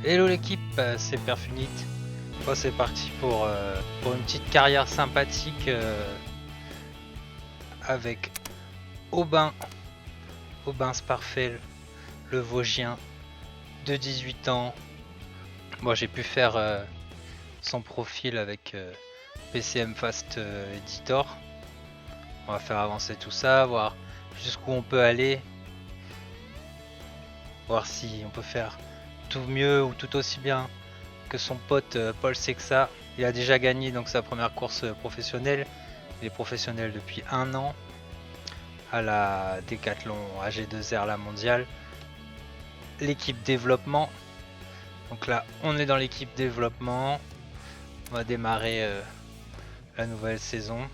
Hello l'équipe, c'est Perfunit. Bon, c'est parti pour une petite carrière sympathique avec Aubin, Aubin Sparfel, le Vosgien de 18 ans. Moi j'ai pu faire son profil avec PCM Fast Editor. On va faire avancer tout ça, voir jusqu'où on peut aller, voir si on peut faire tout mieux ou tout aussi bien que son pote Paul Sexa. Il a déjà gagné donc sa première course professionnelle. Il est professionnel depuis 1 an à la Decathlon AG2R la mondiale. L'équipe développement. Donc là, on est dans l'équipe développement. On va démarrer la nouvelle saison.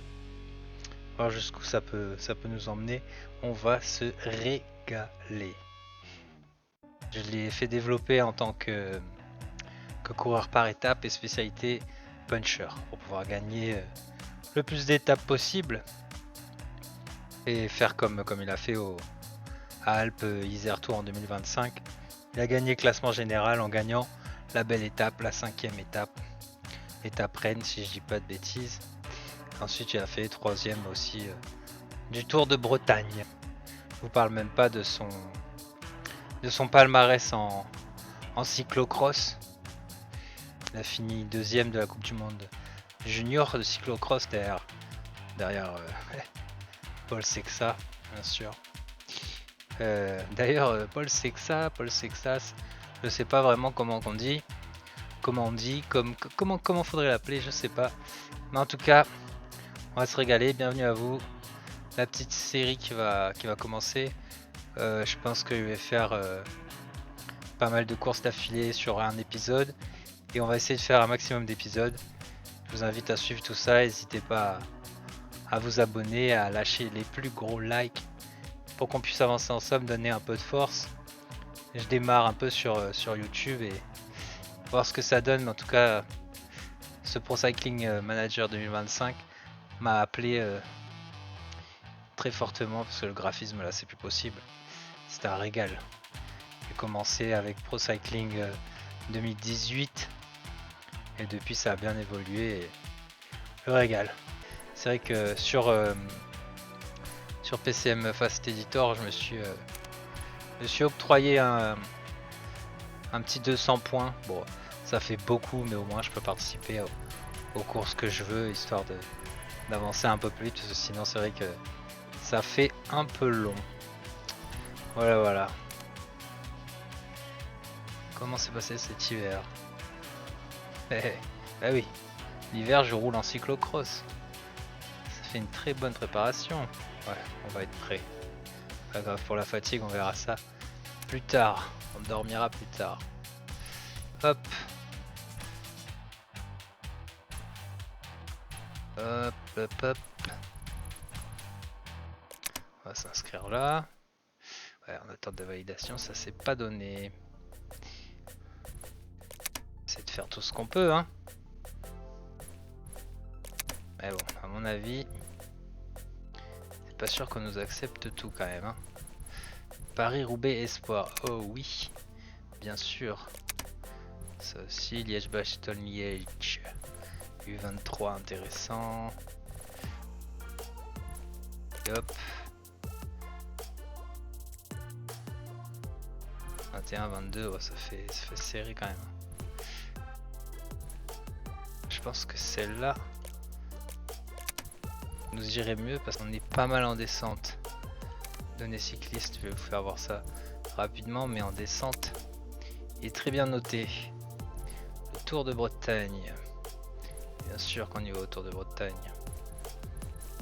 Voir jusqu'où ça peut nous emmener. On va se régaler. Je l'ai fait développer en tant que coureur par étape et spécialité puncher pour pouvoir gagner le plus d'étapes possible et faire comme il a fait à Alpes Isère Tour en 2025. Il a gagné classement général en gagnant la belle étape, la 5e étape, étape Rennes si je dis pas de bêtises. Ensuite il a fait 3e aussi du Tour de Bretagne. Je vous parle même pas de son palmarès en cyclocross. Il a fini 2e de la Coupe du Monde junior de cyclocross derrière Paul Sexa, bien sûr. D'ailleurs, Paul Sexas, je sais pas vraiment comment on dit, comment faudrait l'appeler, je sais pas. Mais en tout cas, on va se régaler. Bienvenue à vous. La petite série qui va commencer. Je pense que je vais faire pas mal de courses d'affilée sur un épisode. Et on va essayer de faire un maximum d'épisodes. Je vous invite à suivre tout ça. N'hésitez pas à vous abonner, à lâcher les plus gros likes pour qu'on puisse avancer ensemble, donner un peu de force. Je démarre un peu sur YouTube et voir ce que ça donne. Mais en tout cas, ce Pro Cycling Manager 2025 m'a appelé très fortement parce que le graphisme là c'est plus possible. C'était un régal. J'ai commencé avec Pro Cycling 2018 et depuis ça a bien évolué et le régal. C'est vrai que sur PCM Fast Editor je me suis octroyé un petit 200 points. Bon, ça fait beaucoup mais au moins je peux participer aux courses que je veux histoire d'avancer un peu plus vite parce que sinon c'est vrai que ça fait un peu long. Voilà. Comment s'est passé cet hiver? Bah oui, l'hiver je roule en cyclocross. Ça fait une très bonne préparation. Ouais, on va être prêt. Pas grave pour la fatigue, on verra ça plus tard. On dormira plus tard. Hop. Hop. On va s'inscrire là. Ouais, en attente de validation, ça s'est pas donné. C'est de faire tout ce qu'on peut, hein. Mais bon, à mon avis, c'est pas sûr qu'on nous accepte tout quand même, hein. Paris-Roubaix Espoir. Oh oui, bien sûr. Ça aussi, Liège-Bastogne-Liège. U23 intéressant. Hop. 21-22, oh, ça fait serré quand même. Je pense que celle-là nous irait mieux parce qu'on est pas mal en descente. Données cyclistes, je vais vous faire voir ça rapidement, mais en descente, il est très bien noté. Le Tour de Bretagne. Bien sûr qu'on y va au Tour de Bretagne.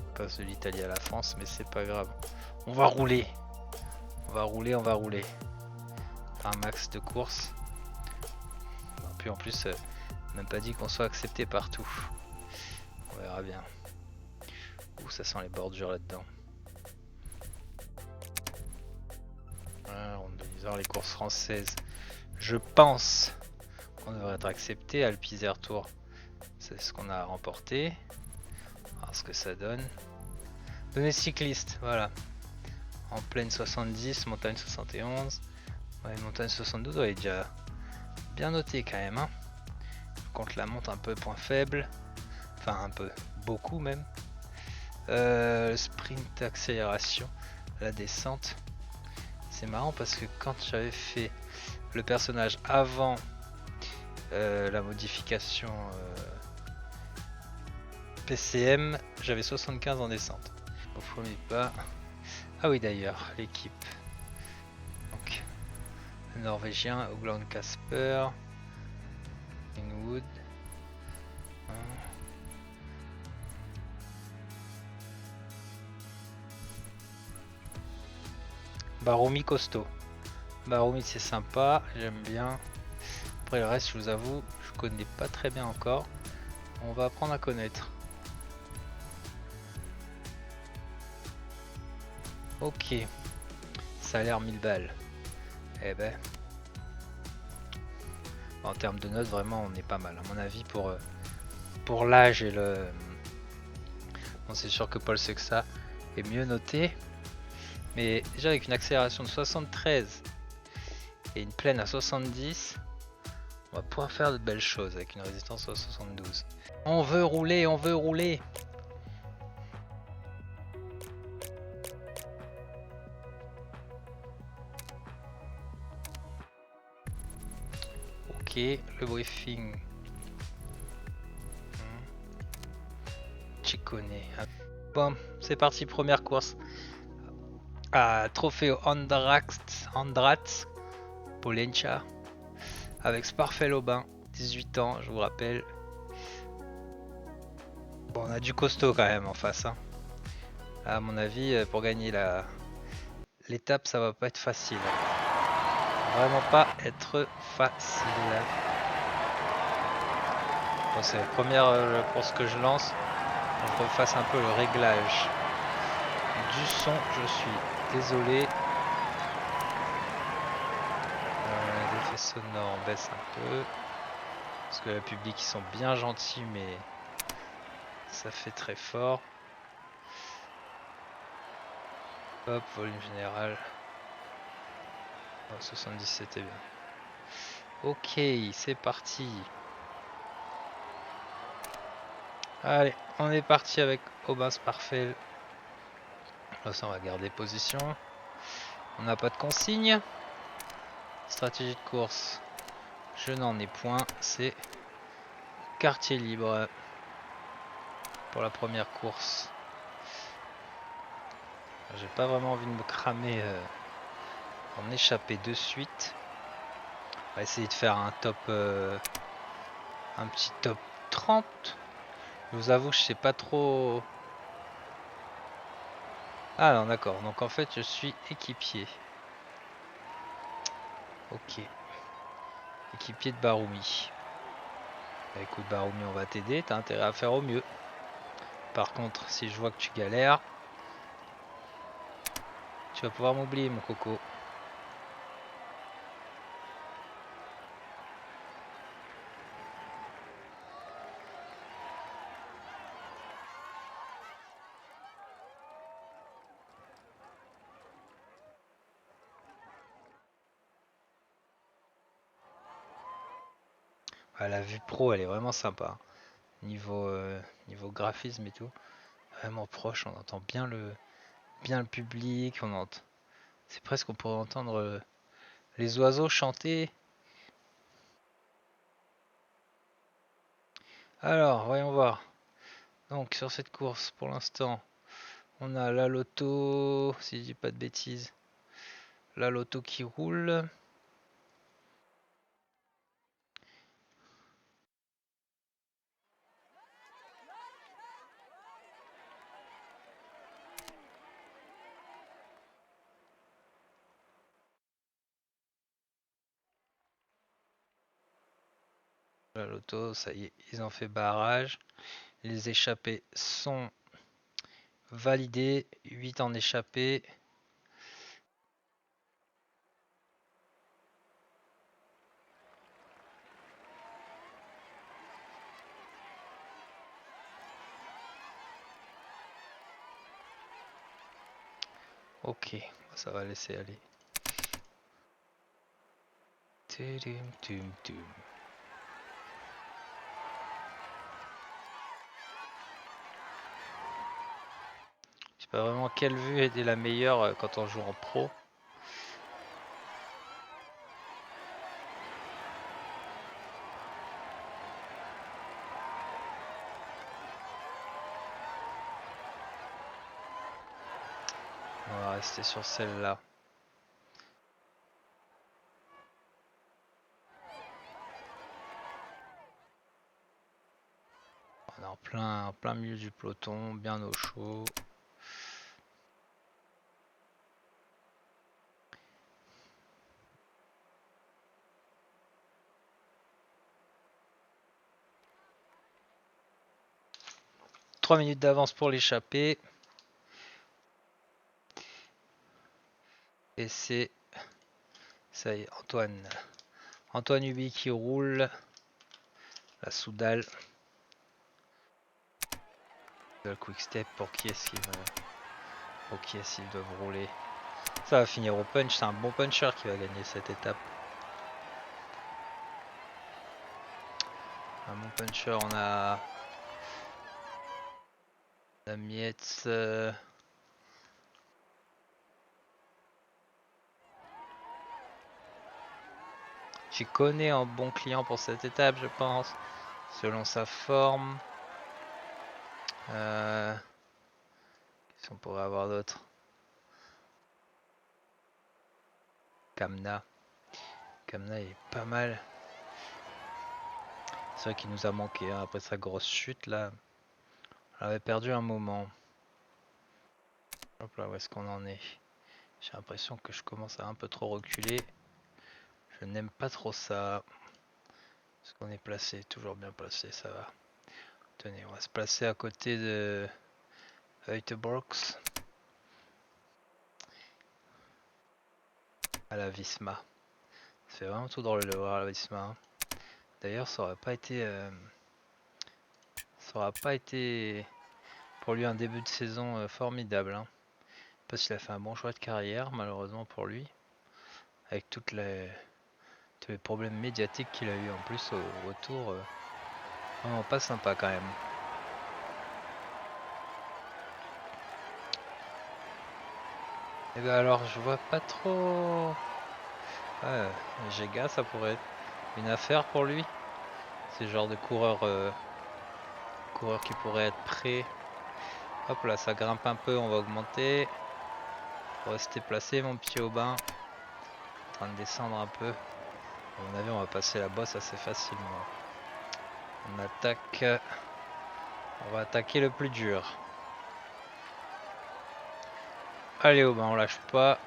On passe de l'Italie à la France, mais c'est pas grave. On va rouler. On va rouler. Un max de courses. Puis en plus, même pas dit qu'on soit accepté partout. On verra bien. Ouh, ça sent les bordures là-dedans. En disant les courses françaises. Je pense qu'on devrait être accepté. Alpes Isère Tour, c'est ce qu'on a remporté. On va voir ce que ça donne. Données cyclistes, voilà. En plaine 70, montagne 71. Ouais, montagne 72, ouais, déjà Bien noté quand même. Hein. Quand la monte un peu, point faible. Enfin un peu, beaucoup même. Sprint, accélération, la descente. C'est marrant parce que quand j'avais fait le personnage avant la modification PCM, j'avais 75 en descente. Au premier pas. Ah oui d'ailleurs, l'équipe. Donc, le Norvégien, Ogland Casper, Inwood. Barumi costaud. Barumi c'est sympa, j'aime bien. Après le reste, je vous avoue, je connais pas très bien encore. On va apprendre à connaître. Ok, ça a l'air 1000 balles. Eh ben, en termes de notes, vraiment, on est pas mal. À mon avis, pour l'âge et le... Bon, c'est sûr que Paul Sexa est mieux noté. Mais déjà avec une accélération de 73 et une plaine à 70, on va pouvoir faire de belles choses avec une résistance à 72. On veut rouler, on veut rouler. Ok, le briefing. Chicone. Bon, c'est parti, première course. Trophée Andratz Polencha avec Sparfel Aubin, 18 ans, je vous rappelle. Bon, on a du costaud quand même en face. Hein. À mon avis, pour gagner l'étape, ça va pas être facile. Vraiment pas être facile. Bon, c'est la première course que je lance. Je refasse un peu le réglage du son. Je suis désolé. L'effet sonore on baisse un peu. Parce que le public ils sont bien gentils mais ça fait très fort. Hop, volume général. Oh, 70 c'était bien. Ok, c'est parti. Allez, on est parti avec Aubin Sparfel. Là ça on va garder position. On n'a pas de consigne. Stratégie de course. Je n'en ai point. C'est quartier libre pour la première course. J'ai pas vraiment envie de me cramer en échapper de suite. On va essayer de faire un petit top 30. Je vous avoue, je sais pas trop. Ah non, d'accord. Donc en fait, je suis équipier. Ok. Équipier de Barumi. Bah, écoute, Barumi, on va t'aider. T'as intérêt à faire au mieux. Par contre, si je vois que tu galères, tu vas pouvoir m'oublier, mon coco. Ah, la vue pro, elle est vraiment sympa. Niveau graphisme et tout. Vraiment proche, on entend bien le public. C'est presque on pourrait entendre les oiseaux chanter. Alors, voyons voir. Donc, sur cette course, pour l'instant, on a la loto, si je dis pas de bêtises, la loto qui roule. La loto, ça y est, ils ont fait barrage. Les échappés sont validés. 8 en échappés. Ok, ça va laisser aller. Tudum, tum, tum. Je sais pas vraiment quelle vue était la meilleure quand on joue en pro. On va rester sur celle-là. On est en plein milieu du peloton, bien au chaud. Trois minutes d'avance pour l'échappée. Et c'est... Ça y est, Antoine Ubi qui roule. La Soudal. Le quick step pour qui est-ce qu'ils doivent rouler. Ça va finir au punch, c'est un bon puncher qui va gagner cette étape. Un bon puncher, on a Mietz. Ciccone en bon client pour cette étape, je pense, selon sa forme. Qu'est-ce qu'on pourrait avoir d'autre? Kamna est pas mal. C'est vrai qu'il nous a manqué hein, après sa grosse chute là. On avait perdu un moment. Hop là, où est-ce qu'on en est? J'ai l'impression que je commence à un peu trop reculer. Je n'aime pas trop ça. Est-ce qu'on est placé? Toujours bien placé, ça va. Tenez, on va se placer à côté de Uiterborgs. À la Visma. Ça fait vraiment tout drôle de voir la Visma. Hein. D'ailleurs, ça aurait pas été pour lui un début de saison formidable. Hein. Parce qu'il a fait un bon choix de carrière, malheureusement pour lui. Avec tous les problèmes médiatiques qu'il a eu en plus au retour. Vraiment pas sympa quand même. Et ben alors, je vois pas trop. Ouais, Gega, ça pourrait être une affaire pour lui. C'est le genre de coureur qui pourrait être prêt. Hop là, ça grimpe un peu, on va augmenter. Rester placé, mon petit Aubin. En train de descendre un peu. À mon avis, on va passer la bosse assez facilement. On attaque. On va attaquer le plus dur. Allez Aubin, on lâche pas.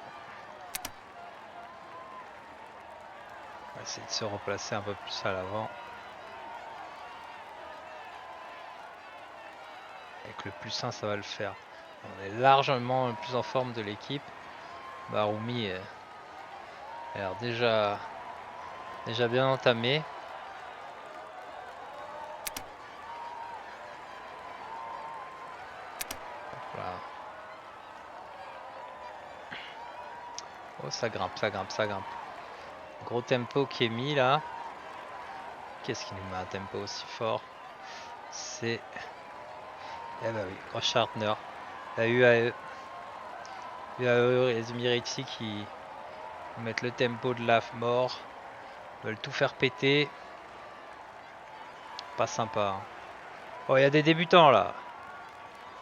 On va essayer de se replacer un peu plus à l'avant. Avec le plus 1, ça va le faire. On est largement le plus en forme de l'équipe. Baroumi a l'air déjà bien entamé. Voilà. Oh, ça grimpe. Gros tempo qui est mis là. Qu'est-ce qui nous met un tempo aussi fort? C'est... Eh bah oui, Groschartner. La UAE. UAE et les Emirati qui mettent le tempo de la mort. Veulent tout faire péter. Pas sympa. Hein. Oh, il y a des débutants là.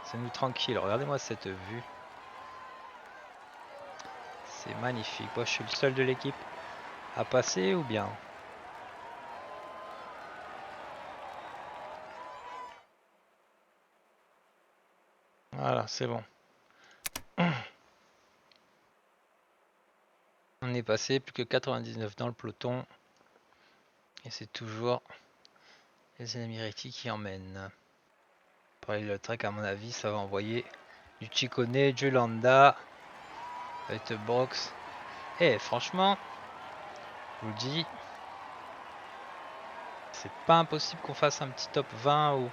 C'est nous tranquille. Regardez-moi cette vue. C'est magnifique. Moi, je suis le seul de l'équipe à passer ou bien? Voilà, c'est bon. On est passé, plus que 99 dans le peloton. Et c'est toujours les Emirati qui emmènent. Pareil, le trek, à mon avis, ça va envoyer du Ciccone, du Landa, Uiterborgs. Et franchement, je vous le dis, c'est pas impossible qu'on fasse un petit top 20 ou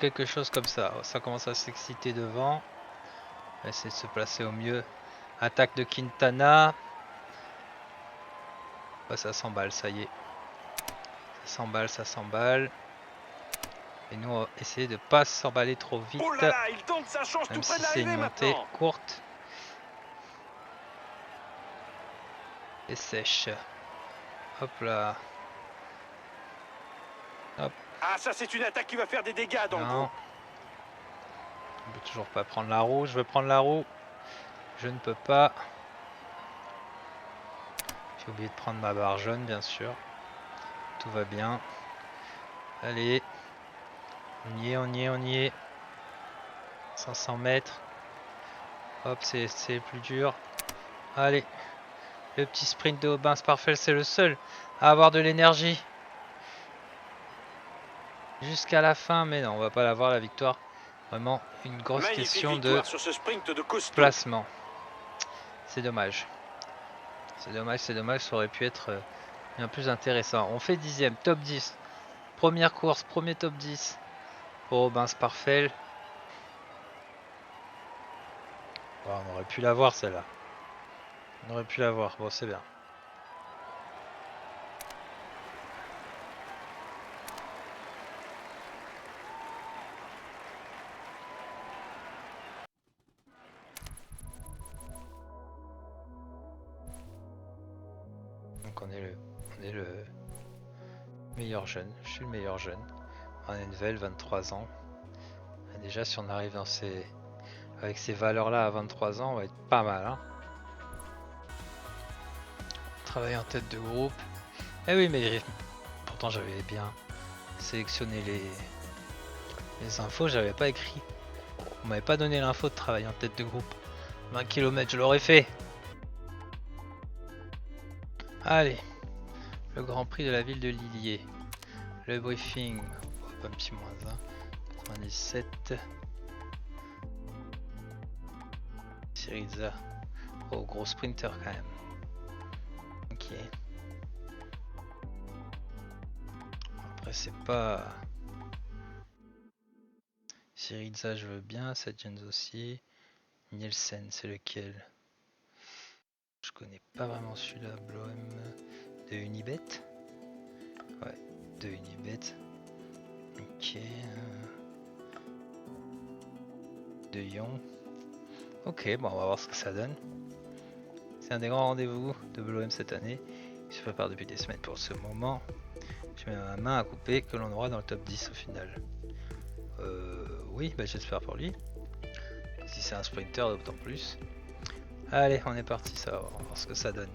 quelque chose comme ça. Ça commence à s'exciter devant. On va essayer de se placer au mieux. Attaque de Quintana. Ouais, ça s'emballe, ça y est. Ça s'emballe, ça s'emballe. Et nous, on va essayer de pas s'emballer trop vite. Oh là là, il tente sa chance tout Même près si de c'est une l'arrivée montée maintenant. courte. Et sèche. Hop là. Hop. Ah, ça c'est une attaque qui va faire des dégâts dans le Non. groupe. On peut toujours pas prendre la roue. Je veux prendre la roue. Je ne peux pas. J'ai oublié de prendre ma barre jaune, bien sûr. Tout va bien. Allez. On y est, on y est, on y est. 500 mètres. Hop, c'est plus dur. Allez. Le petit sprint de Aubin Sparfel, c'est le seul à avoir de l'énergie. Jusqu'à la fin, mais non, on va pas l'avoir la victoire. Vraiment une grosse Magnifique question de victoire sur ce sprint de costaud. placement. C'est dommage. C'est dommage, c'est dommage, ça aurait pu être bien plus intéressant. On fait 10ème, top 10. Première course, premier top 10 pour Aubin Sparfel. Oh, on aurait pu l'avoir celle-là. On aurait pu l'avoir, bon c'est bien. Donc on est le meilleur jeune, je suis le meilleur jeune. En Envel, 23 ans. Et déjà si on arrive dans avec ces valeurs-là à 23 ans, on va être pas mal. Hein. Travailler en tête de groupe. Eh oui, mais pourtant j'avais bien sélectionné les infos, j'avais pas écrit. On m'avait pas donné l'info de travailler en tête de groupe. 20 km, je l'aurais fait. Allez, le Grand Prix de la ville de Lillier. Le briefing, hop, un petit moins 1. 97. Syriza. Oh, gros sprinter quand même. Ok. Après, c'est pas. Syriza, je veux bien. Sadjens aussi. Nielsen, c'est lequel? Je connais pas vraiment celui-là. Bloem de Unibet. Ouais, de Unibet. Ok. De Yon. Ok, bon, on va voir ce que ça donne. C'est un des grands rendez-vous de Bloem cette année. Il se prépare depuis des semaines pour ce moment. Je mets ma main à couper que l'on aura dans le top 10 au final. Oui, bah j'espère pour lui. Si c'est un sprinter, d'autant plus. Allez, on est parti, ça va, on va voir ce que ça donne.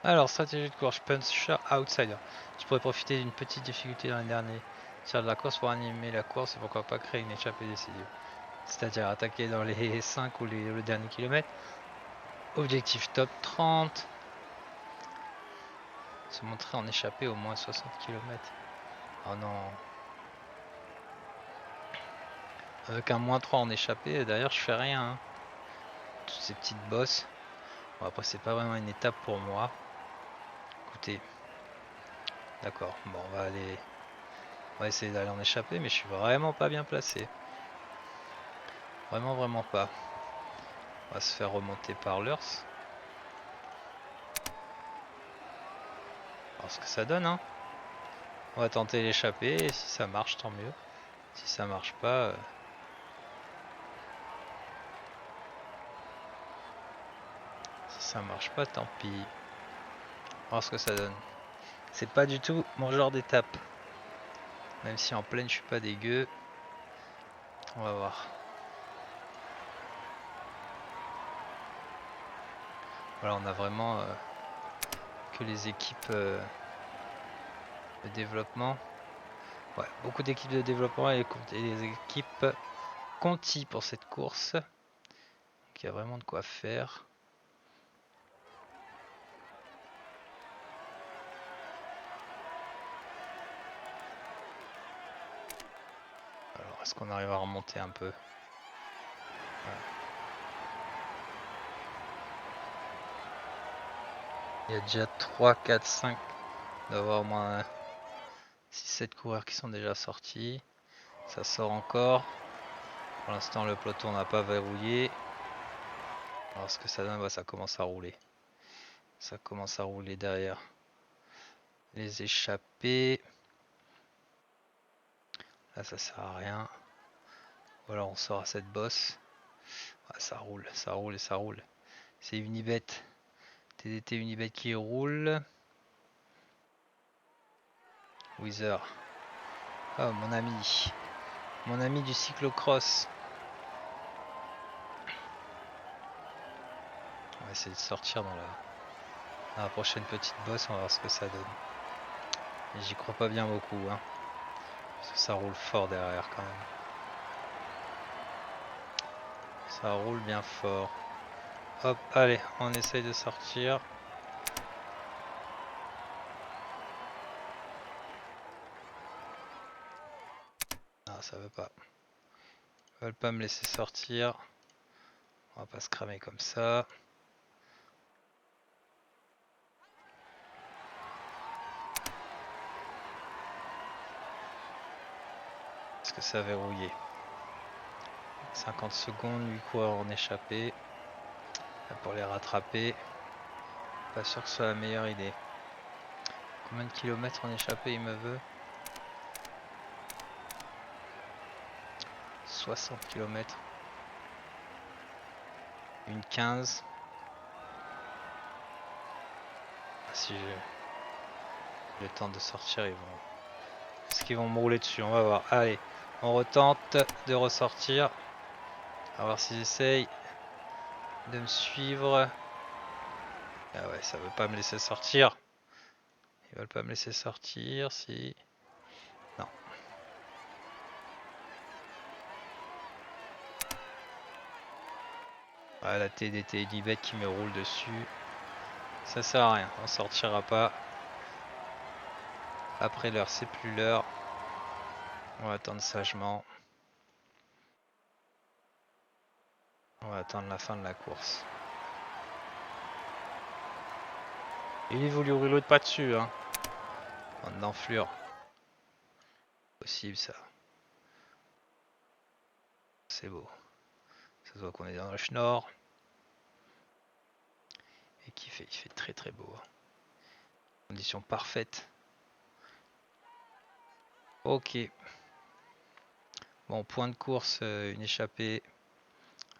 Alors, stratégie de course, puncher outsider. Tu pourrais profiter d'une petite difficulté dans l'année dernière. Tirer de la course pour animer la course et pourquoi pas créer une échappée décisive. C'est-à-dire attaquer dans les 5 ou le dernier kilomètre. Objectif top 30. Se montrer en échappée au moins 60 km. Oh non. Avec un moins 3 en échappée, d'ailleurs je fais rien. Hein. Toutes ces petites bosses. Bon, après c'est pas vraiment une étape pour moi. Écoutez. D'accord, bon on va essayer d'aller en échapper, mais je suis vraiment pas bien placé. Vraiment pas. On va se faire remonter par l'Urs. Alors ce que ça donne, hein. On va tenter l'échapper, et si ça marche, tant mieux. Si ça marche pas... Si ça marche pas, tant pis. On va voir ce que ça donne. C'est pas du tout mon genre d'étape. Même si en pleine je suis pas dégueu. On va voir. Voilà, on a vraiment que les équipes de développement. Ouais, beaucoup d'équipes de développement et les équipes Conti pour cette course. Donc il y a vraiment de quoi faire. Est-ce qu'on arrive à remonter un peu? Voilà. Il y a déjà 3, 4, 5. Il doit y avoir au moins 6-7 coureurs qui sont déjà sortis. Ça sort encore. Pour l'instant, le peloton n'a pas verrouillé. Alors, ce que ça donne, ça commence à rouler. Ça commence à rouler derrière les échappées. Là, ça sert à rien. Ou alors, on sort à cette bosse. Ah, ça roule et ça roule. C'est Unibet. TDT Unibet qui roule. Wither. Oh, mon ami. Mon ami du cyclocross. On va essayer de sortir dans la prochaine petite bosse. On va voir ce que ça donne. Et j'y crois pas bien beaucoup. Hein, parce que ça roule fort derrière quand même. Ça roule bien fort. Hop, allez, on essaye de sortir. Ah, ça veut pas. Ils veulent pas me laisser sortir. On va pas se cramer comme ça. Est-ce que ça a verrouillé? 50 secondes, 8 coureurs en échappé. Pour les rattraper. Pas sûr que ce soit la meilleure idée. Combien de kilomètres en échappé il me veut? 60 km. Une 15. Si j'ai le temps de sortir, ils vont. Est-ce qu'ils vont me rouler dessus? On va voir. Allez, on retente de ressortir. On va voir s'ils essayent de me suivre. Ah ouais, ça veut pas me laisser sortir. Ils veulent pas me laisser sortir, si. Non. Ah, la TDT Unibet qui me roule dessus. Ça sert à rien, on sortira pas. Après l'heure, c'est plus l'heure. On va attendre sagement. On va attendre la fin de la course. Il voulu rouler pas dessus, hein. En enflure. Possible ça. C'est beau. Ça se voit qu'on est dans le Schnorr. Et il fait très très beau. Conditions parfaites. Ok. Bon, point de course, une échappée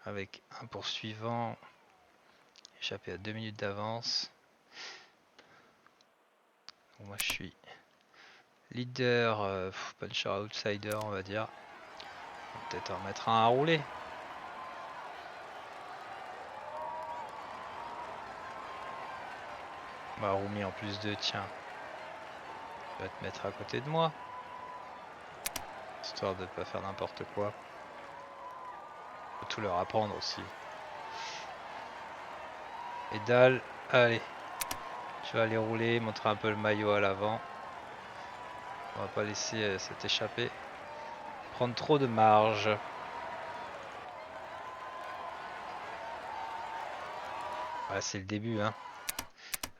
avec un poursuivant. Échappée à 2 minutes d'avance. Moi je suis leader, puncher outsider on va dire. On va peut-être en mettre un à rouler. Bah Roumi en plus de tiens. Tu vas te mettre à côté de moi. Histoire de pas faire n'importe quoi. Faut tout leur apprendre aussi. Et dalle, allez. Tu vas aller rouler, montrer un peu le maillot à l'avant. On va pas laisser cette échappée prendre trop de marge. Voilà, c'est le début, hein.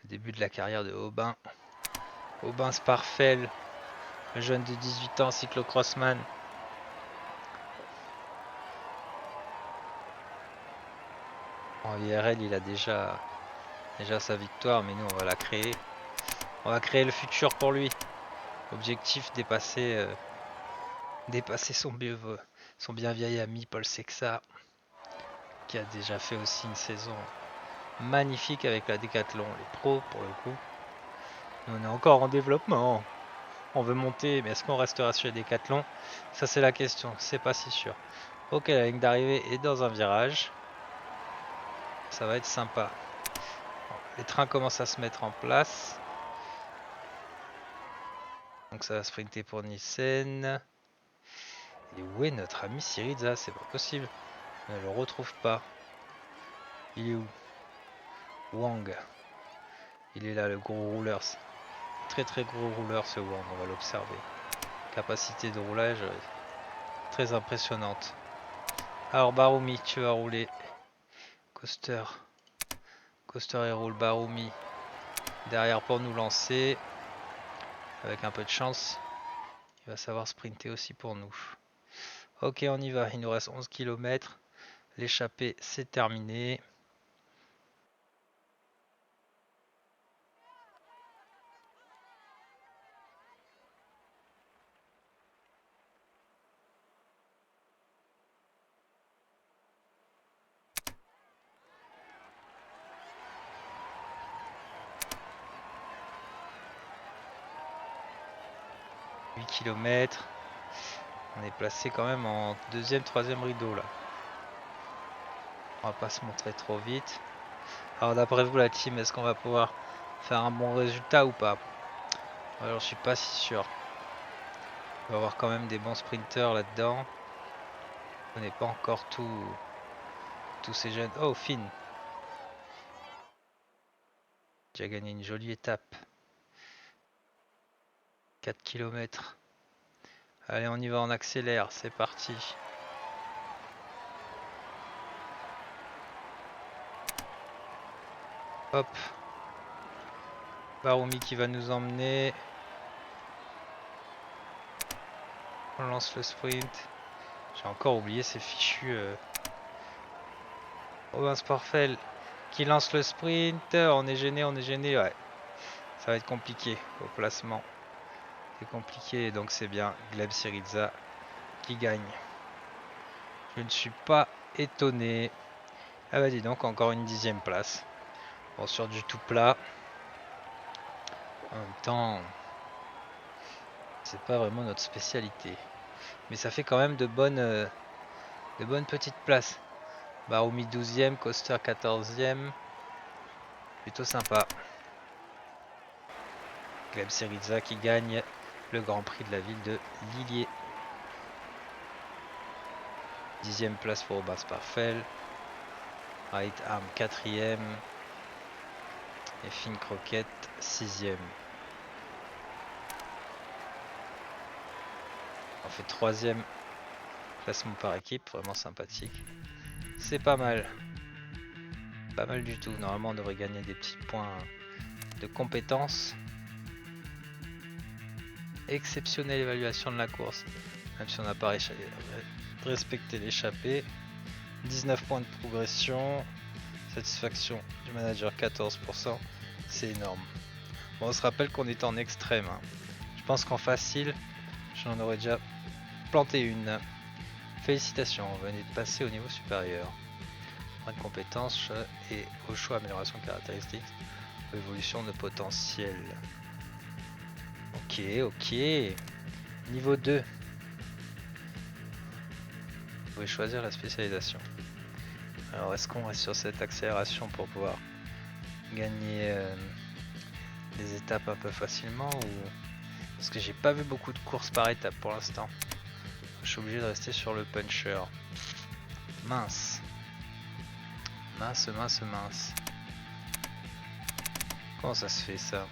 Le début de la carrière de Aubin. Aubin Sparfel, le jeune de 18 ans, cyclocrossman. En IRL, il a déjà sa victoire, mais nous, on va la créer. On va créer le futur pour lui. Objectif, dépasser son bien vieil ami Paul Sexa, qui a déjà fait aussi une saison magnifique avec la Décathlon, les pros pour le coup. Nous, on est encore en développement. On veut monter, mais est-ce qu'on restera sur les Décathlon? Ça, c'est la question. C'est pas si sûr. Ok, la ligne d'arrivée est dans un virage. Ça va être sympa. Bon, les trains commencent à se mettre en place. Donc ça va sprinter pour Nielsen. Et où est notre ami Syriza? C'est pas possible. On ne le retrouve pas. Il est où? Wang. Il est là, le gros rouleur. Très très gros rouleur ce Wang, on va l'observer. Capacité de roulage très impressionnante. Alors Baroumi, tu vas rouler. Coaster. Coaster et roule Baroumi. Derrière pour nous lancer. Avec un peu de chance. Il va savoir sprinter aussi pour nous. Ok, on y va. Il nous reste 11 km. L'échappée, c'est terminé. Km. On est placé quand même en deuxième, troisième rideau là. On va pas se montrer trop vite. Alors d'après vous la team, est-ce qu'on va pouvoir faire un bon résultat ou pas? Alors je suis pas si sûr. On va avoir quand même des bons sprinters là-dedans. On n'est pas encore tous ces jeunes. Oh Finn. J'ai gagné une jolie étape. 4 km. Allez, on y va, on accélère, c'est parti. Hop. Baroumi qui va nous emmener. On lance le sprint. J'ai encore oublié ces fichus. Robin Sporfel qui lance le sprint. On est gêné, ouais. Ça va être compliqué au placement. C'est compliqué, donc c'est bien Gleb Syriza qui gagne. Je ne suis pas étonné. Ah bah dis donc, encore une 10e place. Bon, sur du tout plat. En même temps, c'est pas vraiment notre spécialité. Mais ça fait quand même de bonnes petites places. Baroumi 12e, Coaster 14e. Plutôt sympa. Gleb Syriza qui gagne le Grand Prix de la ville de Lilliers. 10e place pour Robin Sparfel. Right Arm 4e. Et Finn Croquette 6e. On fait 3e classement par équipe, vraiment sympathique. C'est pas mal. Pas mal du tout. Normalement on devrait gagner des petits points de compétences. Exceptionnelle évaluation de la course. Même si on n'a pas respecté l'échappée. 19 points de progression. Satisfaction du manager 14%. C'est énorme. Bon, on se rappelle qu'on est en extrême. Hein. Je pense qu'en facile, j'en aurais déjà planté une. Félicitations, vous venez de passer au niveau supérieur. Point de compétences et au choix amélioration de caractéristiques. Évolution de potentiel. Ok. Niveau 2. Vous pouvez choisir la spécialisation. Alors est-ce qu'on reste sur cette accélération pour pouvoir gagner des étapes un peu facilement ou... Parce que j'ai pas vu beaucoup de courses par étape pour l'instant. Je suis obligé de rester sur le puncher. Mince. Comment ça se fait ça?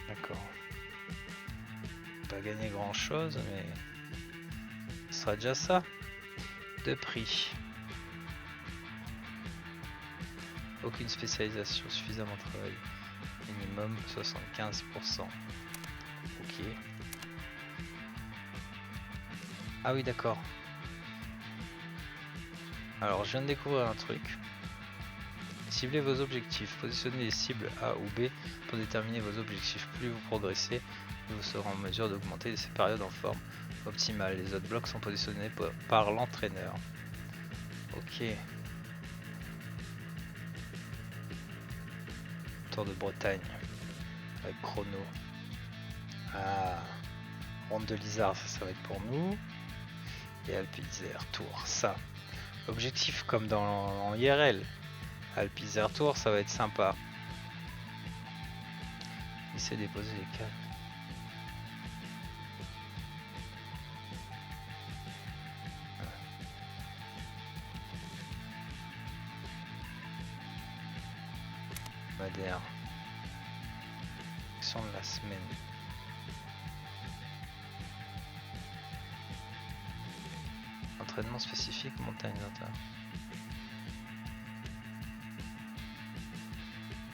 D'accord. Pas gagner grand chose mais ce sera déjà ça. De prix. Aucune spécialisation, suffisamment travaillé. Minimum 75%. Ok. Ah oui d'accord. Alors je viens de découvrir un truc. Ciblez vos objectifs. Positionnez les cibles A ou B pour déterminer vos objectifs. Plus vous progressez, plus vous serez en mesure d'augmenter ces périodes en forme optimale. Les autres blocs sont positionnés par l'entraîneur. Ok. Tour de Bretagne. Avec chrono. Ah. Ronde de Lizard, ça va être pour nous. Et Alpe d'Isère Tour, ça. Objectif comme en IRL. Alpe d'Isère Tour, ça va être sympa. Laissez déposer les câbles. hebdomadaire. Action de la semaine. Entraînement spécifique, montagne d'intérieur.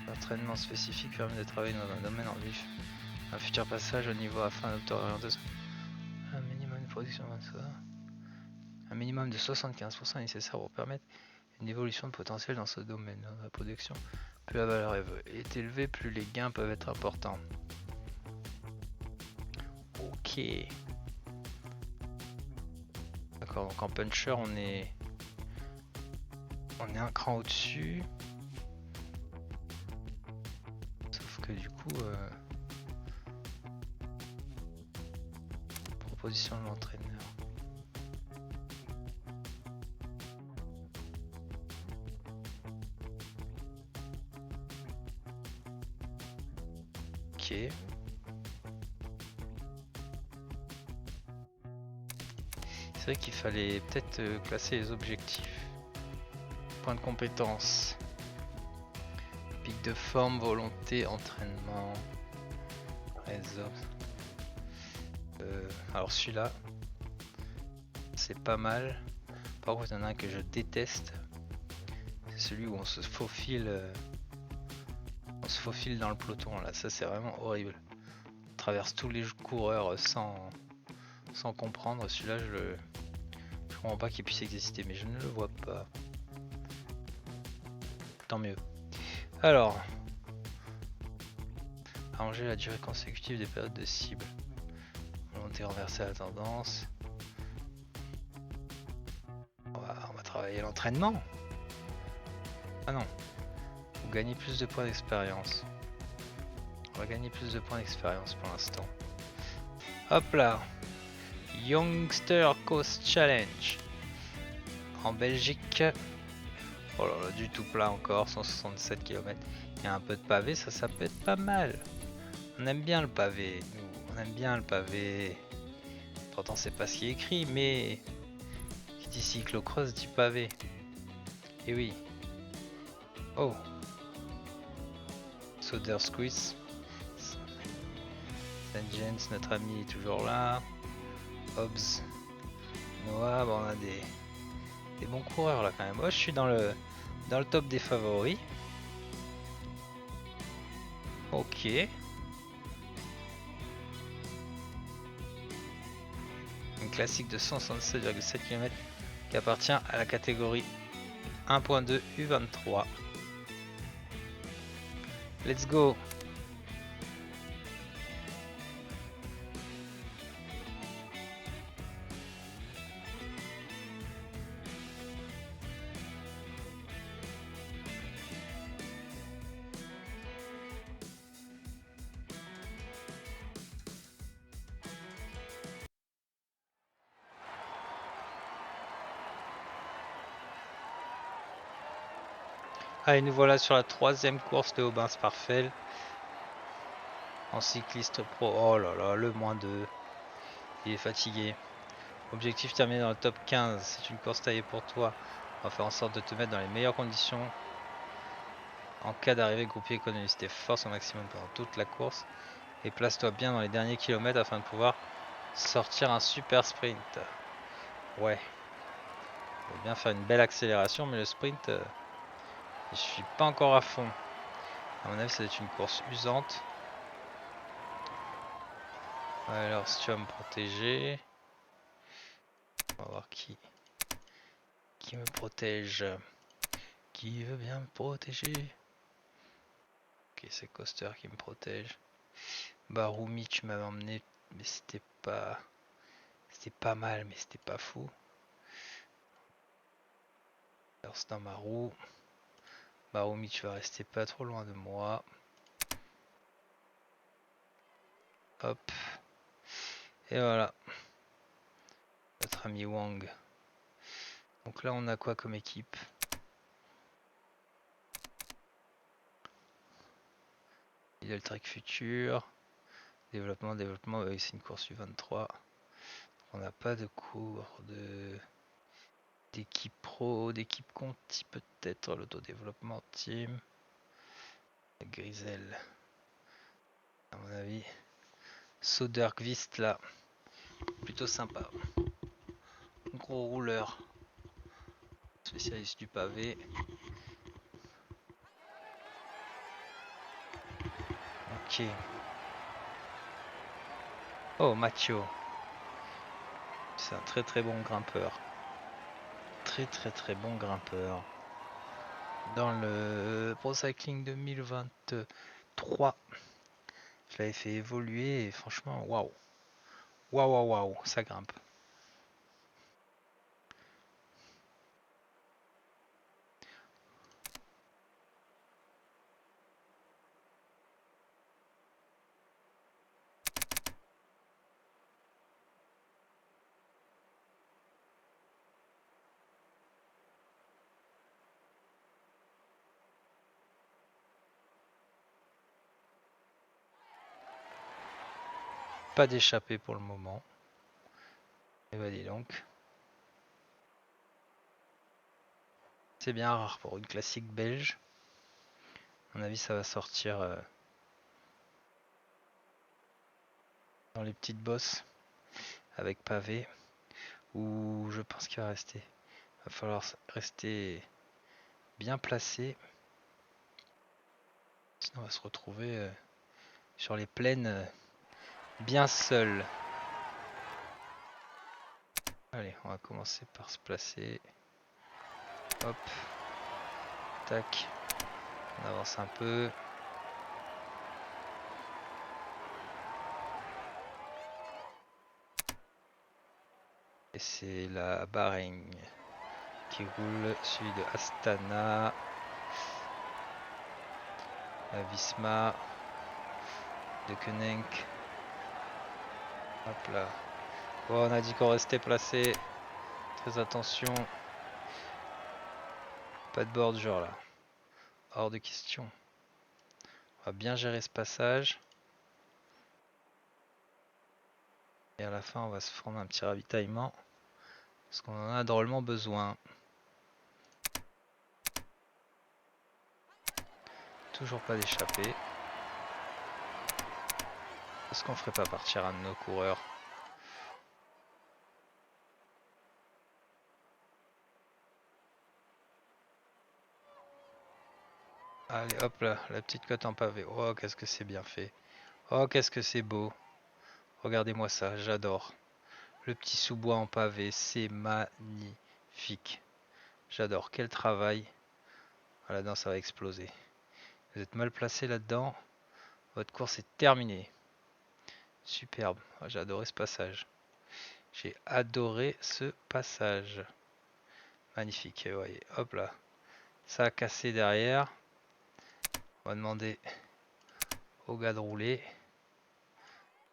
L'entraînement spécifique permet de travailler dans un domaine en vif. Un futur passage au niveau afin d'orientation. Un minimum de production 25. Un minimum de 75% est nécessaire pour permettre une évolution de potentiel dans ce domaine. Dans la production, plus la valeur est élevée, plus les gains peuvent être importants. Ok. D'accord, donc en puncher on est un cran au-dessus. Sauf que du coup proposition de l'entraîneur. Ok. C'est vrai qu'il fallait peut-être classer les objectifs. Point de compétence. Pic de forme, volonté, entraînement. Réseau. Alors celui-là, c'est pas mal. Par contre, il y en a un que je déteste. C'est celui où on se faufile. On se faufile dans le peloton là. Ça, c'est vraiment horrible. On traverse tous les coureurs sans comprendre. Celui-là, je comprends pas qu'il puisse exister, mais je ne le vois pas. Tant mieux. Alors, arranger la durée consécutive des périodes de cible. Volonté renverser la tendance. On va travailler l'entraînement. Ah non. Vous gagnez plus de points d'expérience. On va gagner plus de points d'expérience pour l'instant. Hop là. Youngster Coast Challenge. En Belgique. Oh là là, du tout plat encore, 167 km. Il y a un peu de pavé, ça peut être pas mal. On aime bien le pavé, nous, on aime bien le pavé. Pourtant c'est pas ce qui est écrit, mais qui dit cyclocross dit pavé. Et oui. Oh. Soder Squeeze. Saint James, notre ami est toujours là. Hobbs. Noah, bon, on a des bons coureurs là quand même. Moi je suis dans le top des favoris. Ok. Une classique de 167,7 km qui appartient à la catégorie 1.2 U23. Let's go. Allez, nous voilà sur la troisième course de Aubin-Sparfeld. En cycliste pro. Oh là là, le -2. Il est fatigué. Objectif terminé dans le top 15. C'est une course taillée pour toi. On va faire en sorte de te mettre dans les meilleures conditions. En cas d'arrivée groupée, économise tes forces au maximum pendant toute la course. Et place-toi bien dans les derniers kilomètres afin de pouvoir sortir un super sprint. Ouais. On va bien faire une belle accélération, mais le sprint, je suis pas encore à fond. À mon avis, ça va être une course usante. Ouais, alors, si tu vas me protéger, on va voir qui me protège. Qui veut bien me protéger? Ok, c'est Coaster qui me protège. Baroumi, tu m'avais emmené, mais c'était pas mal, mais c'était pas fou. Alors, c'est dans ma roue. Baroumi, tu vas rester pas trop loin de moi. Hop. Et voilà. Notre ami Wang. Donc là, on a quoi comme équipe? Lidl Trek Future. Développement, oui, c'est une course U23. On n'a pas de cours d'équipe pro, d'équipe Conti peut-être, l'autodéveloppement team. Grisel. À mon avis. Soderqvist là. Plutôt sympa. Gros rouleur. Spécialiste du pavé. Ok. Oh, Macho. C'est un très bon grimpeur. Très bon grimpeur. Dans le Pro Cycling 2023, je l'avais fait évoluer et franchement, waouh. Waouh, ça grimpe. Pas d'échappée pour le moment. Et bah dis donc. C'est bien rare pour une classique belge. À mon avis, ça va sortir dans les petites bosses avec pavé. Ou je pense qu'il va rester. Va falloir rester bien placé. Sinon, on va se retrouver sur les plaines bien seul. Allez, on va commencer par se placer. Hop. Tac. On avance un peu. Et c'est la Bahreïn qui roule, celui de Astana, la Visma, de Koenig. Hop là. Bon, on a dit qu'on restait placé. Très attention. Pas de bordure là. Hors de question. On va bien gérer ce passage. Et à la fin, on va se prendre un petit ravitaillement. Parce qu'on en a drôlement besoin. Toujours pas d'échappée. Est-ce qu'on ferait pas partir un de nos coureurs? Allez, hop là, la petite côte en pavé. Oh, qu'est-ce que c'est bien fait. Oh, qu'est-ce que c'est beau. Regardez-moi ça, j'adore. Le petit sous-bois en pavé, c'est magnifique. J'adore, quel travail. Ah, là-dedans, ça va exploser. Vous êtes mal placé là-dedans. Votre course est terminée. Superbe. Ah, j'ai adoré ce passage. J'ai adoré ce passage. Magnifique. Et voyez, hop là. Ça a cassé derrière. On va demander au gars de rouler.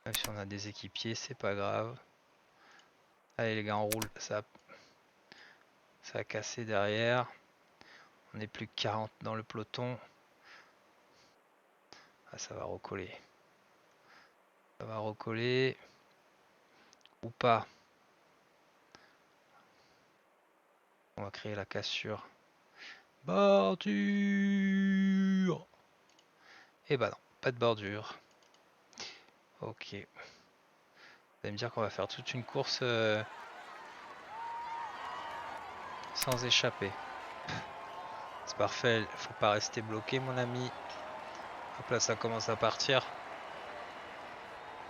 Même si on a des équipiers, c'est pas grave. Allez les gars, on roule. Ça a cassé derrière. On est plus que 40 dans le peloton. Ah, ça va recoller. Ça va recoller. Ou pas. On va créer la cassure. Bordure. Et bah non, pas de bordure. Ok. Vous allez me dire qu'on va faire toute une course sans échapper. C'est parfait, faut pas rester bloqué mon ami. Hop là, ça commence à partir.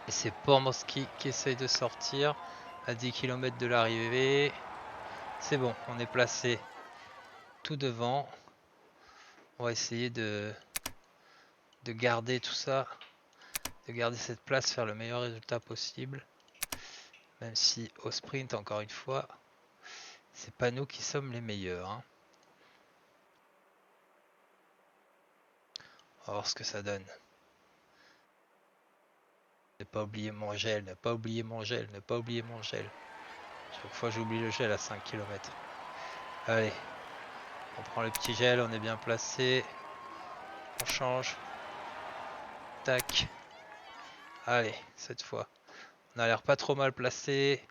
Et c'est Pomorski qui essaye de sortir à 10 km de l'arrivée. C'est bon, on est placé tout devant. On va essayer de garder tout ça, de garder cette place, faire le meilleur résultat possible. Même si au sprint, encore une fois, c'est pas nous qui sommes les meilleurs. Hein. On va voir ce que ça donne. Ne pas oublier mon gel, ne pas oublier mon gel, ne pas oublier mon gel. Chaque fois j'oublie le gel à 5 km. Allez, on prend le petit gel, on est bien placé. On change. Tac. Allez, cette fois. On a l'air pas trop mal placé.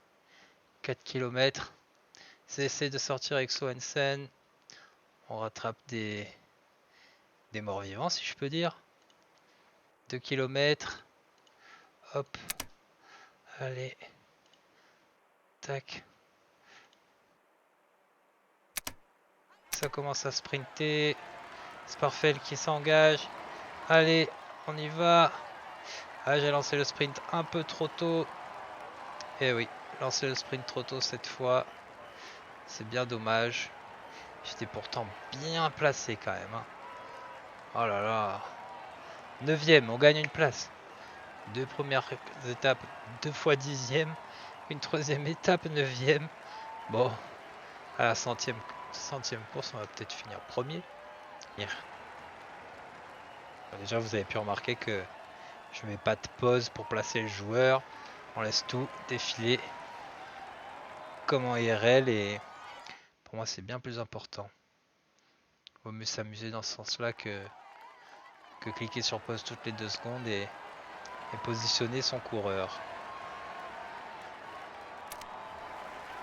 4 km. C'est essayer de sortir avec Swansen. On rattrape des des morts vivants, si je peux dire. 2 km. Hop. Allez. Tac. Ça commence à sprinter. Sparfel qui s'engage. Allez, on y va. Ah, j'ai lancé le sprint un peu trop tôt. Eh oui, lancé le sprint trop tôt cette fois. C'est bien dommage. J'étais pourtant bien placé quand même. Hein. Oh là là. 9ème, on gagne une place. 2 premières étapes, 2 fois 10ème. Une 3ème étape, 9ème. Bon, à la centième course, on va peut-être finir premier. Déjà, vous avez pu remarquer que je mets pas de pause pour placer le joueur. On laisse tout défiler comme en IRL et pour moi c'est bien plus important. Vaut mieux s'amuser dans ce sens-là que cliquer sur pause toutes les 2 secondes et positionner son coureur.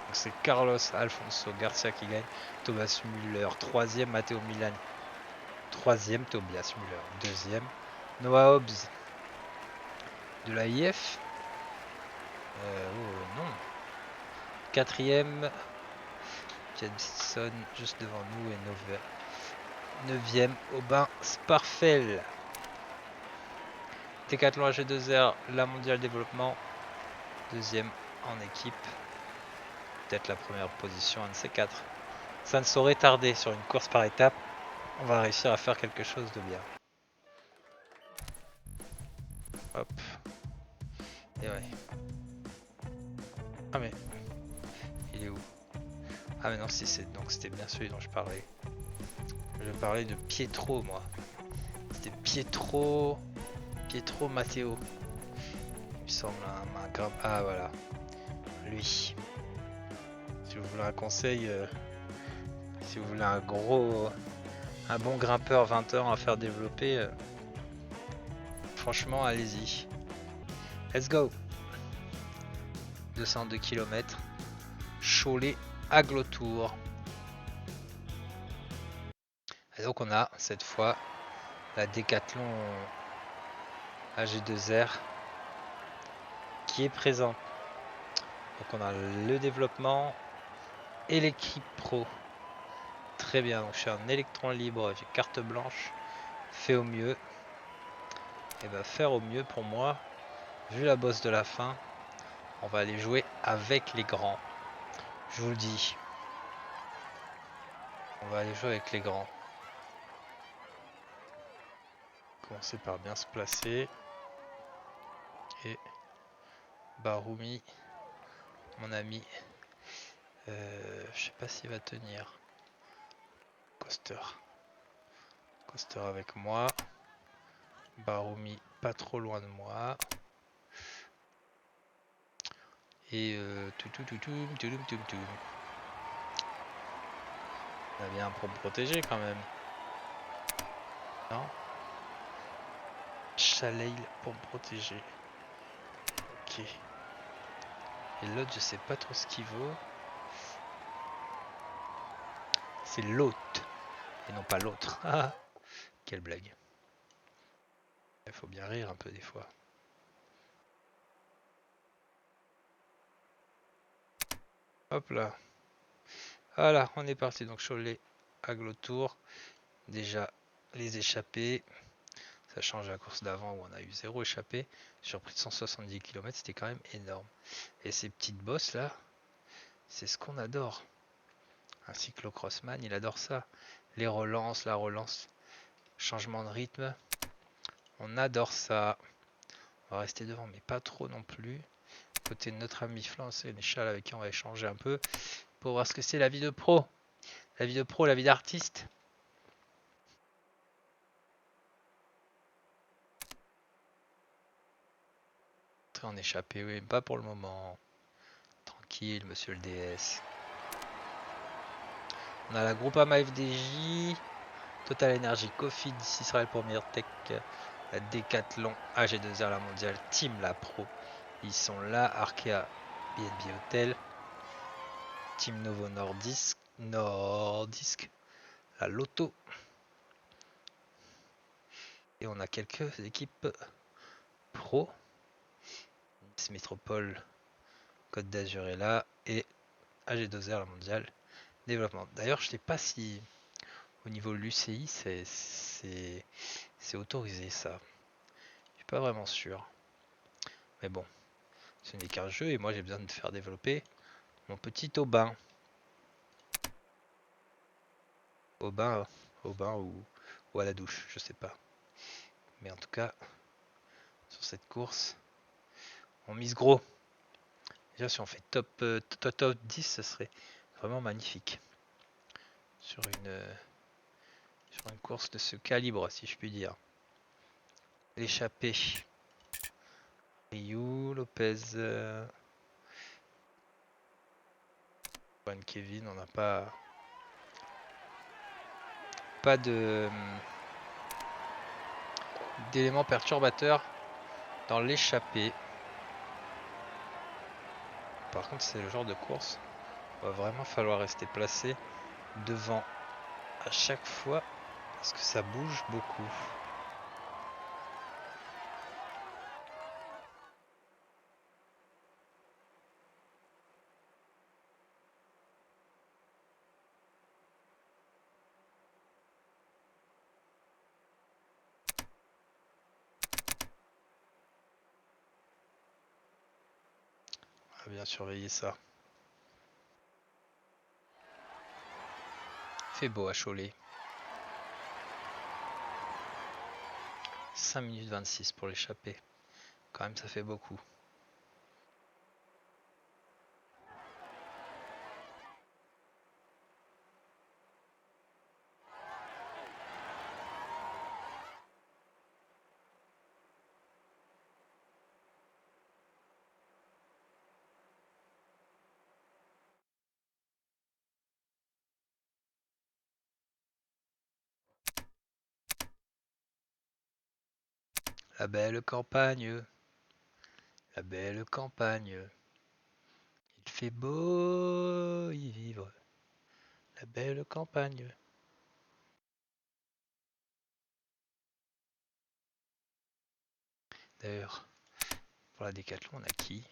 Donc c'est Carlos Alfonso Garcia qui gagne. Thomas Müller 3ème, Matteo Milan 3ème, Tobias Müller 2ème, Noah Hobbs de la IF oh non 4ème, Jenson juste devant nous et 9ème Aubin Sparfel. Decathlon AG2R, la mondiale développement, 2ème en équipe, peut-être la première position, un de ces 4. Ça ne saurait tarder sur une course par étape, on va réussir à faire quelque chose de bien. Hop. Et ouais. Ah mais, il est où? Ah mais non, si c'est donc c'était bien celui dont je parlais. Je parlais de Pietro moi. C'était Pietro Matteo. Il me semble un grimpe. Ah voilà. Lui. Si vous voulez un conseil, si vous voulez un bon grimpeur 20 heures à faire développer, franchement allez-y. Let's go. 202 km. Cholet Aglotour. Et donc on a cette fois la Decathlon AG2R qui est présent. Donc on a le développement et l'équipe pro. Très bien, donc je suis un électron libre, j'ai carte blanche, fais au mieux. Et va faire au mieux pour moi, vu la bosse de la fin, on va aller jouer avec les grands. Je vous le dis. On va aller jouer avec les grands. Commencer par bien se placer. Et Baroumi, mon ami. Je sais pas s'il va tenir. Coaster. Coaster avec moi. Baroumi pas trop loin de moi. Et on a bien pour me protéger quand même. Non? Chaleil pour me protéger. Ok. Et l'autre, je sais pas trop ce qu'il vaut. C'est l'autre. Et non pas l'autre. Ah, quelle blague. Il faut bien rire un peu des fois. Hop là. Voilà, on est parti. Donc Cholet, Aglotour. Déjà les échappés. Ça change la course d'avant où on a eu 0 échappé. Sur près de 170 km, c'était quand même énorme. Et ces petites bosses là, c'est ce qu'on adore. Un cyclocrossman, il adore ça. Les relances, la relance, changement de rythme. On adore ça. On va rester devant, mais pas trop non plus. Côté de notre ami Flan Sénéchal avec qui on va échanger un peu pour voir ce que c'est la vie de pro. La vie de pro, la vie d'artiste. Très en échappé, oui, pas pour le moment. Tranquille, monsieur le DS. On a la Groupama FDJ, Total Energy, Coffee, Israël pour Tech, la Decathlon, AG2R, la mondiale, Team la pro. Ils sont là, Arkea, BNB Hotel, Team Novo Nordisk, la Lotto. on a quelques équipes pro. Nice Métropole, Côte d'Azur est là et AG2R, la mondiale développement. D'ailleurs, je sais pas si au niveau de l'UCI c'est autorisé ça. Je suis pas vraiment sûr. Mais bon, ce n'est qu'un jeu et moi j'ai besoin de faire développer mon petit Aubin. Aubin ou à la douche, je sais pas. Mais en tout cas, sur cette course, on mise gros. Déjà, si on fait top 10, ce serait vraiment magnifique. Sur une course de ce calibre, si je puis dire. L'échappée. Ryu, Lopez, Juan Kevin, on n'a pas d'éléments perturbateurs dans l'échappée. Par contre, c'est le genre de course où il va vraiment falloir rester placé devant à chaque fois parce que ça bouge beaucoup. On va bien surveiller ça. Il fait beau à Cholet. 5 minutes 26 pour l'échapper. Quand même, ça fait beaucoup. La belle campagne. La belle campagne. Il fait beau y vivre. La belle campagne. D'ailleurs, pour la décathlon, on a qui?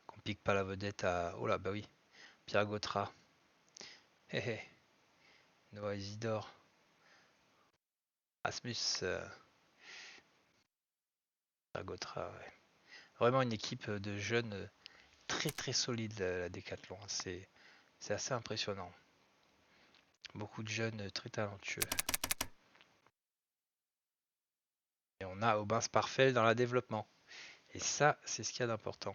Qu'on pique pas la vedette à... Oh là, bah oui. Pierre Gautra. Hé hé. Noah Isidore. Asmus. Pierre Gautra, ouais. Vraiment une équipe de jeunes très très solide la décathlon. C'est assez impressionnant. Beaucoup de jeunes très talentueux. Et on a Aubin Sparfel dans la développement. Et ça, c'est ce qu'il y a d'important.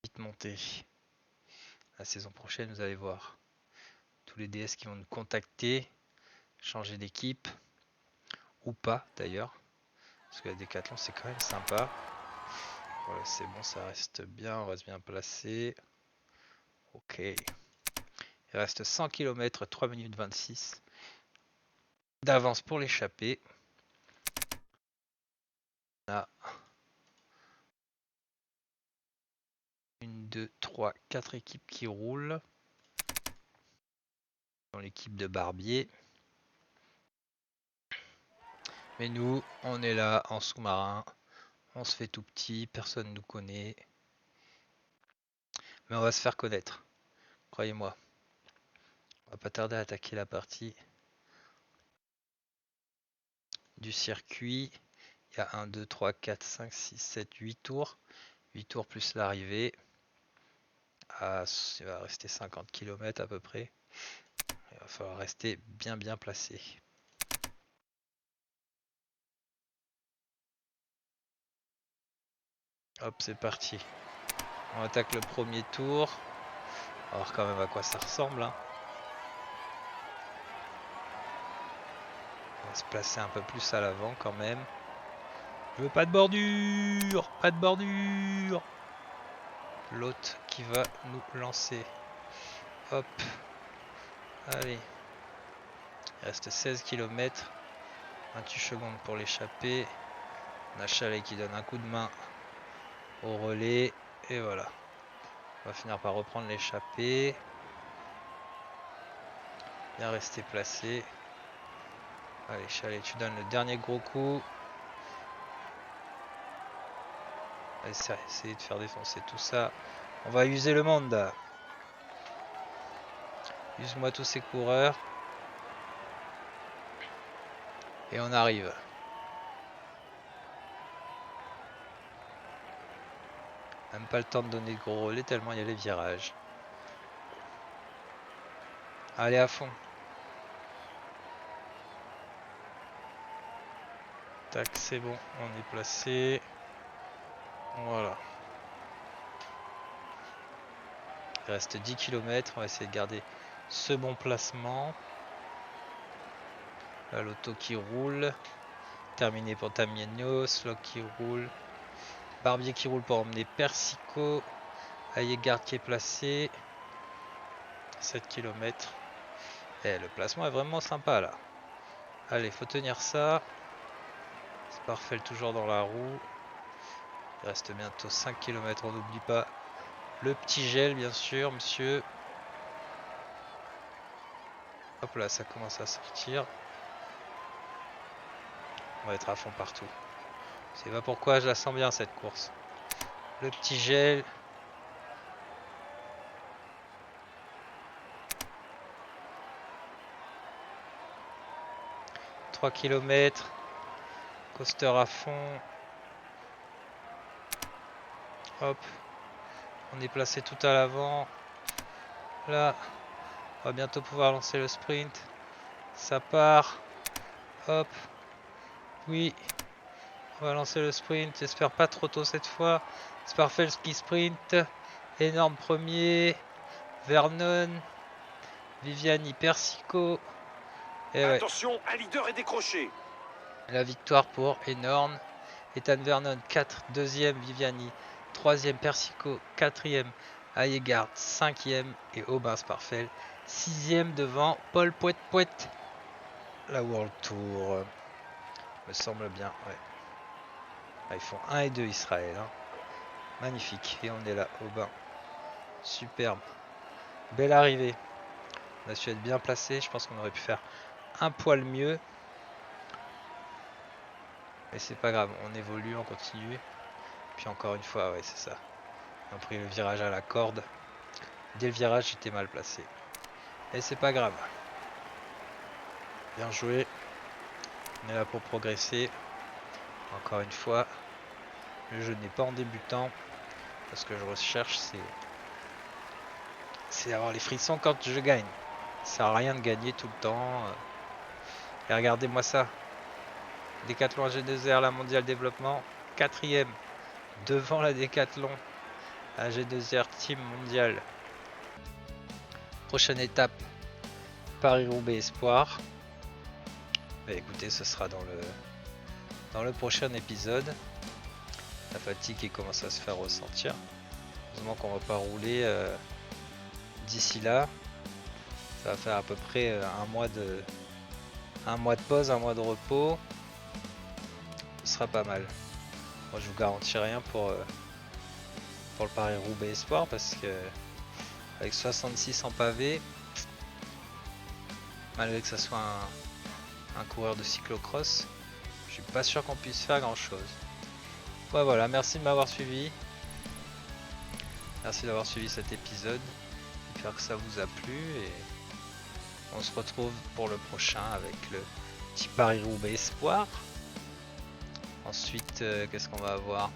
Vite monter. La saison prochaine, vous allez voir. Tous les DS qui vont nous contacter, changer d'équipe. Ou pas d'ailleurs. Parce que la décathlon, c'est quand même sympa. Voilà, c'est bon, ça reste bien. On reste bien placé. Ok. Il reste 100 km, 3 minutes 26 d'avance pour l'échappée. On a 1, 2, 3, 4 équipes qui roulent. Dans l'équipe de Barbier. Mais nous, on est là en sous-marin. On se fait tout petit, personne nous connaît. Mais on va se faire connaître. Croyez-moi. On va pas tarder à attaquer la partie du circuit. Il y a 1, 2, 3, 4, 5, 6, 7, 8 tours. 8 tours plus l'arrivée. Il va rester 50 km à peu près. Il va falloir rester bien placé. Hop, c'est parti. On attaque le premier tour. On va voir quand même à quoi ça ressemble. Hein. On va se placer un peu plus à l'avant quand même. Je veux pas de bordure. Pas de bordure. L'autre qui va nous lancer. Hop. Allez. Il reste 16 km. 28 secondes pour l'échapper. On a Chalet qui donne un coup de main au relais. Et voilà. On va finir par reprendre l'échappée. Bien rester placé. Allez, Chalet, tu donnes le dernier gros coup. Allez, essayer de faire défoncer tout ça. On va user le monde. Use-moi tous ces coureurs. Et on arrive. Même pas le temps de donner de gros relais tellement il y a les virages. Allez à fond. Tac, c'est bon, on est placé. Voilà. Il reste 10 km, on va essayer de garder ce bon placement. Là, l'auto qui roule. Terminé pour Tamieno, Slock qui roule. Barbier qui roule pour emmener Persico. Ayegard qui est placé. 7 km. Et le placement est vraiment sympa là. Allez, faut tenir ça. C'est parfait, toujours dans la roue. Il reste bientôt 5 km, on n'oublie pas le petit gel bien sûr, monsieur. Hop là, ça commence à sortir. On va être à fond partout. Je sais pas pourquoi, je la sens bien cette course. Le petit gel. « 3 km. Coaster à fond. Hop. On est placé tout à l'avant. Là. On va bientôt pouvoir lancer le sprint. Ça part. Hop. Oui. On va lancer le sprint. J'espère pas trop tôt cette fois. C'est parfait le ski sprint. Énorme premier. Vernon. Viviani, Persico. Et ouais. Attention, un leader est décroché. La victoire pour Enorme. Ethan Vernon 4, deuxième Viviani, troisième Persico, quatrième Ayegard, cinquième et Aubin Sparfel, sixième devant Paul Pouet-Pouet. La World Tour me semble bien, ouais. Ah, ils font 1 et 2 Israël. Hein. Magnifique. Et on est là, Aubin. Superbe. Belle arrivée. On a su être bien placé. Je pense qu'on aurait pu faire un poil mieux. Mais c'est pas grave, on évolue, on continue. Puis encore une fois, ouais, c'est ça. On a pris le virage à la corde. Dès le virage, j'étais mal placé. Et c'est pas grave. Bien joué. On est là pour progresser. Encore une fois, le jeu n'est pas en débutant. Parce que je recherche, c'est avoir les frissons quand je gagne. Ça sert à rien de gagner tout le temps. Et regardez-moi ça. Décathlon G2R, la mondiale développement, 4ème. Devant la Décathlon, la G2R Team mondial. Prochaine étape, Paris-Roubaix Espoir. Bah, écoutez, ce sera dans le prochain épisode. La fatigue qui commence à se faire ressentir. Heureusement qu'on va pas rouler d'ici là. Ça va faire à peu près un mois de pause, un mois de repos. Ce sera pas mal. Moi, je vous garantis rien pour le Paris-Roubaix Espoir parce que avec 66 en pavé, malgré que ça soit un coureur de cyclocross, je suis pas sûr qu'on puisse faire grand chose. Ouais, voilà, merci de m'avoir suivi. Merci d'avoir suivi cet épisode. J'espère que ça vous a plu et on se retrouve pour le prochain avec le petit Paris-Roubaix Espoir. Ensuite, qu'est-ce qu'on va avoir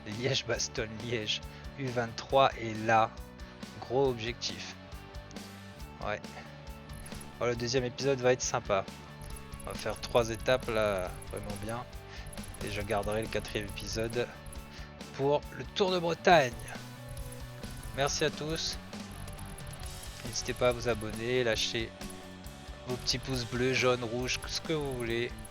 Liège-Bastogne-Liège U23 et là, gros objectif. Ouais. Bon, le deuxième épisode va être sympa. On va faire 3 étapes là, vraiment bien. Et je garderai le 4ème épisode pour le Tour de Bretagne. Merci à tous. N'hésitez pas à vous abonner, lâcher vos petits pouces bleus, jaunes, rouges, ce que vous voulez.